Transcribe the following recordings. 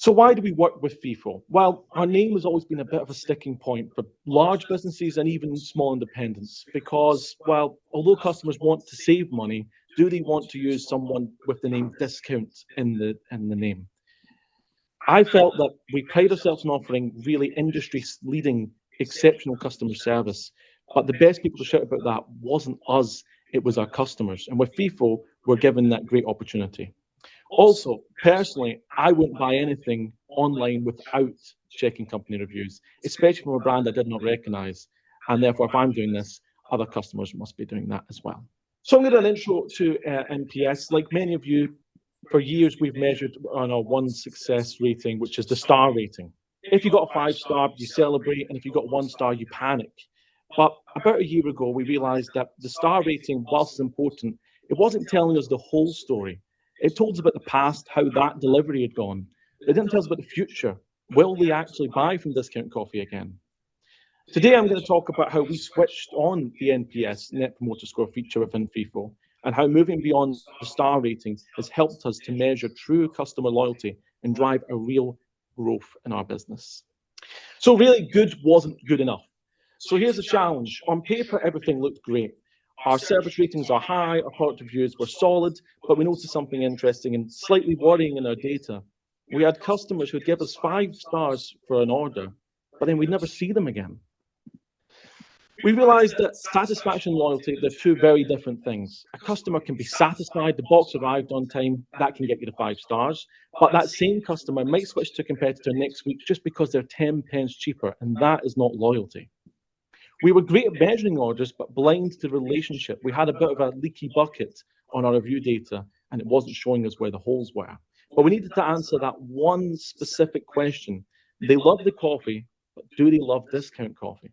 So why do we work with Feefo? Well, our name has always been a bit of a sticking point for large businesses and even small independents because, well, although customers want to save money, do they want to use someone with the name discount in the name? I felt that we pride ourselves on offering really industry-leading, exceptional customer service, but the best people to shout about that wasn't us, it was our customers. And with Feefo, we're given that great opportunity. Also, personally, I wouldn't buy anything online without checking company reviews, especially from a brand I did not recognize. And therefore, if I'm doing this, other customers must be doing that as well. So I'm going to do an intro to NPS. Like many of you, for years, we've measured on our one success rating, which is the star rating. If you got a 5-star, you celebrate, and if you got 1 star, you panic. But about a year ago, we realized that the star rating, whilst important, it wasn't telling us the whole story. It told us about the past, how that delivery had gone. It didn't tell us about the future. Will they actually buy from Discount Coffee again? Today, I'm going to talk about how we switched on the NPS, Net Promoter Score feature within Feefo, and how moving beyond the star rating has helped us to measure true customer loyalty and drive a real growth in our business. So really, good wasn't good enough. So here's a challenge. On paper, everything looked great. Our service ratings are high, our product reviews were solid, but we noticed something interesting and slightly worrying in our data. We had customers who'd give us 5 stars for an order, but then we'd never see them again. We realized that satisfaction and loyalty, they're 2 very different things. A customer can be satisfied, the box arrived on time, that can get you the 5 stars, but that same customer might switch to a competitor next week just because they're 10 pence cheaper, and that is not loyalty. We were great at measuring orders, but blind to the relationship. We had a bit of a leaky bucket on our review data, and it wasn't showing us where the holes were. But we needed to answer that one specific question. They love the coffee, but do they love Discount Coffee?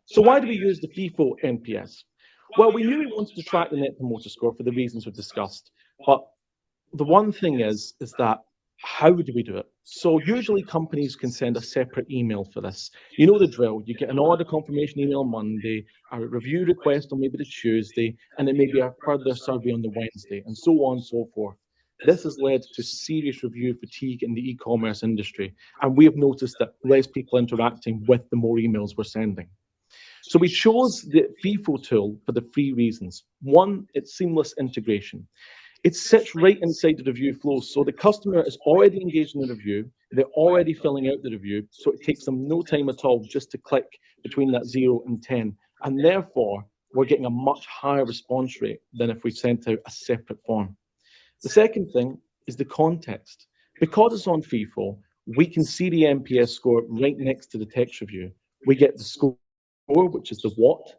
So why do we use the Feefo NPS? Well, we knew we wanted to track the Net Promoter Score for the reasons we've discussed. But the one thing is that how do we do it? So usually companies can send a separate email for this. You know the drill. You get an order confirmation email on Monday, a review request on maybe the Tuesday, and then maybe a further survey on the Wednesday, and so on and so forth. This has led to serious review fatigue in the e-commerce industry, and we have noticed that less people interacting with the more emails we're sending. So we chose the Feefo tool for the 3 reasons. One, it's seamless integration. It sits right inside the review flow. So the customer is already engaged in the review. They're already filling out the review. So it takes them no time at all just to click between that 0 and 10. And therefore, we're getting a much higher response rate than if we sent out a separate form. The second thing is the context. Because it's on Feefo, we can see the NPS score right next to the text review. We get the score, which is the what,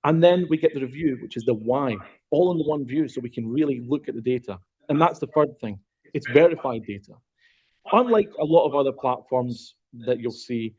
and then we get the review, which is the why, all in the one view, so we can really look at the data. And that's the third thing. It's verified data. Unlike a lot of other platforms that you'll see,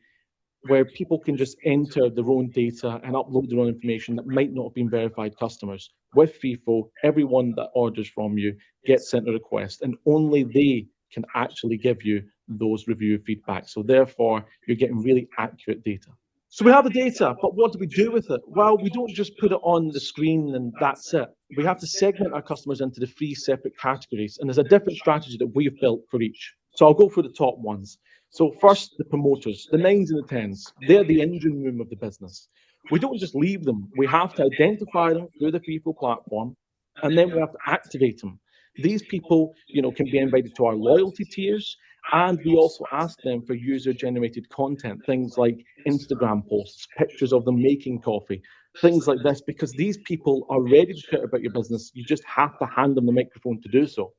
where people can just enter their own data and upload their own information that might not have been verified customers, with Feefo, everyone that orders from you gets sent a request, and only they can actually give you those review feedback. So therefore, you're getting really accurate data. So we have the data, but what do we do with it? Well, we don't just put it on the screen and that's it. We have to segment our customers into the 3 separate categories, and there's a different strategy that we've built for each. So I'll go through the top ones. So first, the promoters, the 9s and the 10s. They're the engine room of the business. We don't just leave them. We have to identify them through the Feefo platform, and then we have to activate them. These people, can be invited to our loyalty tiers, and we also ask them for user-generated content, things like Instagram posts, pictures of them making coffee, things like this, because these people are ready to chat about your business. You just have to hand them the microphone to do so.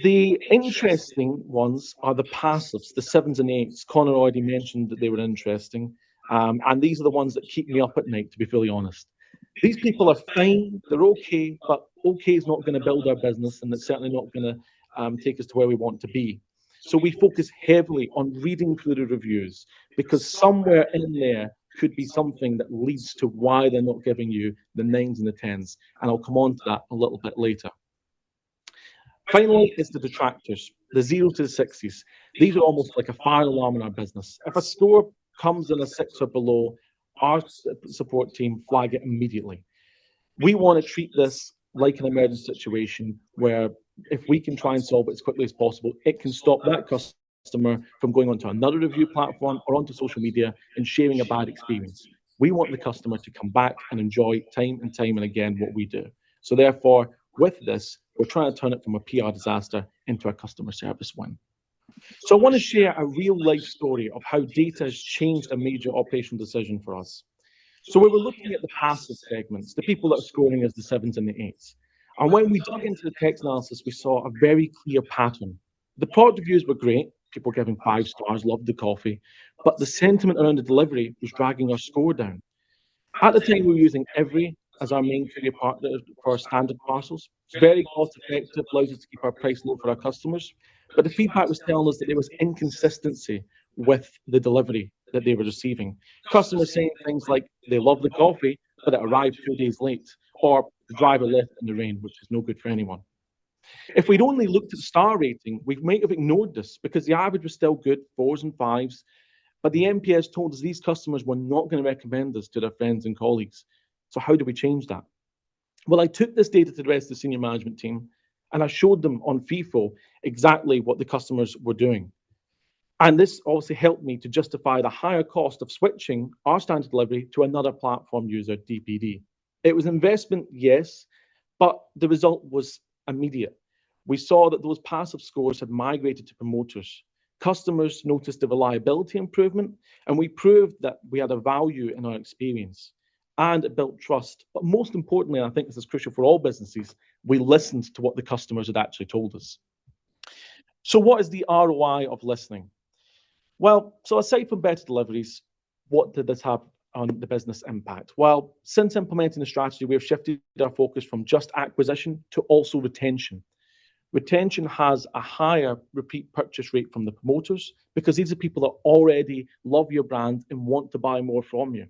The interesting ones are the passives, the 7s and 8s. Connor already mentioned that they were interesting, and these are the ones that keep me up at night, to be fully honest. These people are fine, they're okay, but okay is not going to build our business, and it's certainly not going to take us to where we want to be. So we focus heavily on reading through the reviews, because somewhere in there could be something that leads to why they're not giving you the 9s and the 10s. And I'll come on to that a little bit later. Finally, it's the detractors, the 0 to the 60s. These are almost like a fire alarm in our business. If a score comes in a 6 or below, our support team flag it immediately. We want to treat this like an emergency situation where if we can try and solve it as quickly as possible, it can stop that customer from going onto another review platform or onto social media and sharing a bad experience. We want the customer to come back and enjoy time and time and again what we do. So therefore, with this, we're trying to turn it from a PR disaster into a customer service win. So I want to share a real life story of how data has changed a major operational decision for us. So we were looking at the passive segments, the people that are scoring as the sevens and the eights. And when we dug into the text analysis, we saw a very clear pattern. The product reviews were great, people giving 5 stars, loved the coffee, but the sentiment around the delivery was dragging our score down. At the time, we were using Every as our main courier partner for our standard parcels. It's very cost effective, allows us to keep our price low for our customers. But the feedback was telling us that there was inconsistency with the delivery that they were receiving. Customers saying things like they love the coffee, but it arrived 2 days late, or the driver left in the rain, which is no good for anyone. If we'd only looked at the star rating, we might have ignored this because the average was still good, 4s and 5s. But the NPS told us these customers were not going to recommend us to their friends and colleagues. So how do we change that? Well, I took this data to the rest of the senior management team and I showed them on Feefo exactly what the customers were doing. And this obviously helped me to justify the higher cost of switching our standard delivery to another platform user, DPD. It was investment, yes, but the result was immediate. We saw that those passive scores had migrated to promoters. Customers noticed the reliability improvement, and we proved that we had a value in our experience, and it built trust. But most importantly, and I think this is crucial for all businesses, we listened to what the customers had actually told us. So what is the ROI of listening? Well, so aside from better deliveries, what did this have on the business impact? Well, since implementing the strategy, we have shifted our focus from just acquisition to also retention. Retention has a higher repeat purchase rate from the promoters because these are people that already love your brand and want to buy more from you.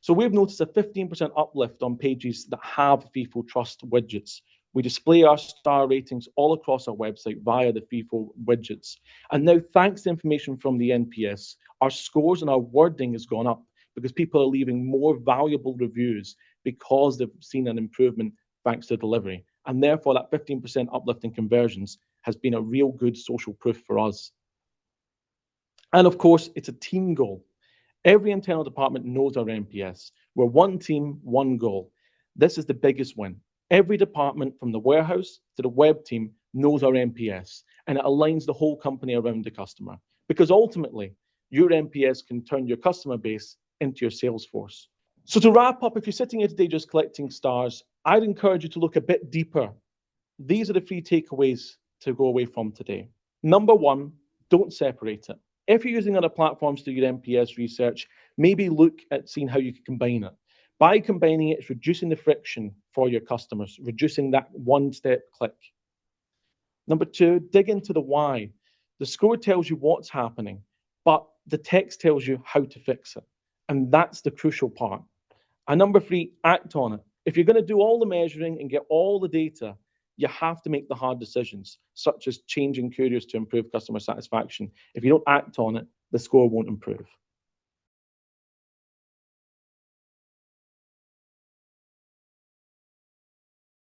So we've noticed a 15% uplift on pages that have Feefo Trust widgets. We display our star ratings all across our website via the Feefo widgets. And now, thanks to information from the NPS, our scores and our wording has gone up because people are leaving more valuable reviews because they've seen an improvement thanks to delivery. And therefore, that 15% uplift in conversions has been a real good social proof for us. And of course, it's a team goal. Every internal department knows our NPS. We're one team, one goal. This is the biggest win. Every department from the warehouse to the web team knows our NPS, and it aligns the whole company around the customer. Because ultimately, your NPS can turn your customer base into your sales force. So to wrap up, if you're sitting here today just collecting stars, I'd encourage you to look a bit deeper. These are the 3 takeaways to go away from today. Number 1, don't separate it. If you're using other platforms to do your NPS research, maybe look at seeing how you can combine it. By combining it, it's reducing the friction for your customers, reducing that one-step click. Number 2, dig into the why. The score tells you what's happening, but the text tells you how to fix it. And that's the crucial part. And number 3, act on it. If you're going to do all the measuring and get all the data, you have to make the hard decisions, such as changing couriers to improve customer satisfaction. If you don't act on it, the score won't improve.